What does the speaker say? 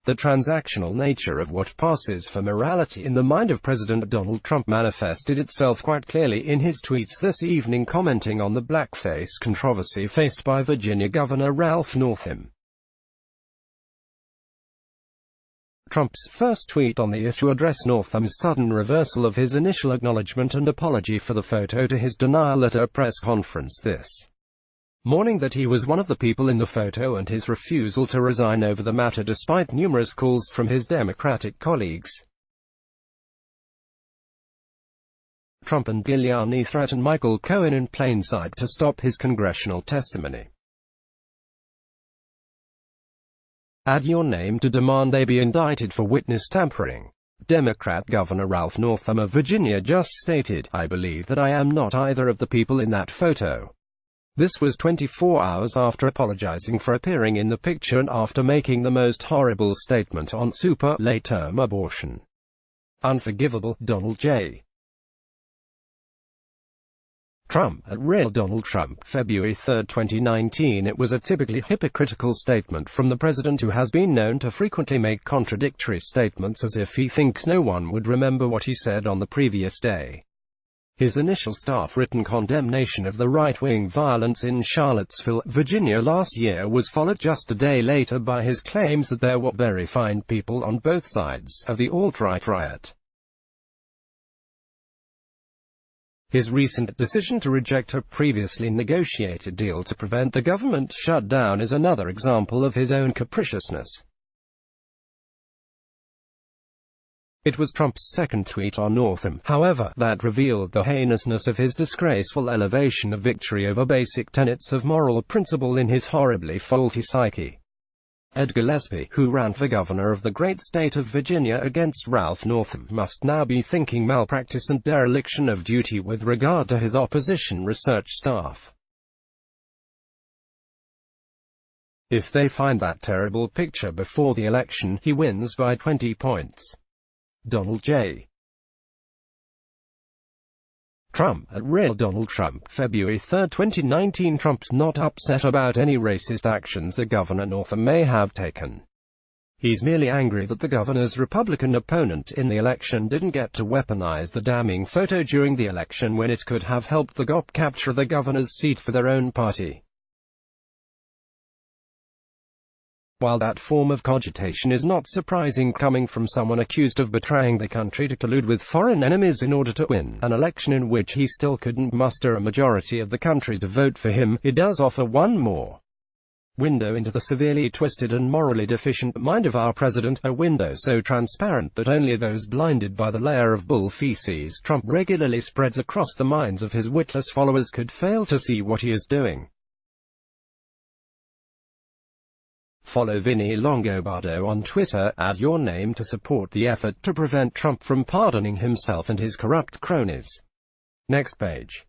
The transactional nature of what passes for morality in the mind of President Donald Trump manifested itself quite clearly in his tweets this evening, commenting on the blackface controversy faced by Virginia Governor Ralph Northam. Trump's first tweet on the issue addressed Northam's sudden reversal of his initial acknowledgement and apology for the photo to his denial at a press conference this morning that he was one of the people in the photo, and his refusal to resign over the matter despite numerous calls from his Democratic colleagues. Trump and Giuliani threatened Michael Cohen in plain sight to stop his congressional testimony. Add your name to demand they be indicted for witness tampering. Democrat Governor Ralph Northam of Virginia just stated, "I believe that I am not either of the people in that photo." This was 24 hours after apologizing for appearing in the picture and after making the most horrible statement on super late-term abortion. Unforgivable, Donald J. Trump at Real Donald Trump, February 3, 2019. It was a typically hypocritical statement from the president, who has been known to frequently make contradictory statements as if he thinks no one would remember what he said on the previous day. His initial staff-written condemnation of the right-wing violence in Charlottesville, Virginia last year was followed just a day later by his claims that there were very fine people on both sides of the alt-right riot. His recent decision to reject a previously negotiated deal to prevent the government shutdown is another example of his own capriciousness. It was Trump's second tweet on Northam, however, that revealed the heinousness of his disgraceful elevation of victory over basic tenets of moral principle in his horribly faulty psyche. Ed Gillespie, who ran for governor of the great state of Virginia against Ralph Northam, must now be thinking malpractice and dereliction of duty with regard to his opposition research staff. If they find that terrible picture before the election, he wins by 20 points. Donald J. Trump at Real Donald Trump, February 3, 2019. Trump's not upset about any racist actions that Governor Northam may have taken. He's merely angry that the governor's Republican opponent in the election didn't get to weaponize the damning photo during the election when it could have helped the GOP capture the governor's seat for their own party. While that form of cogitation is not surprising coming from someone accused of betraying the country to collude with foreign enemies in order to win an election in which he still couldn't muster a majority of the country to vote for him, it does offer one more window into the severely twisted and morally deficient mind of our president, a window so transparent that only those blinded by the layer of bull feces Trump regularly spreads across the minds of his witless followers could fail to see what he is doing. Follow Vinny Longobardo on Twitter, add your name to support the effort to prevent Trump from pardoning himself and his corrupt cronies. Next page.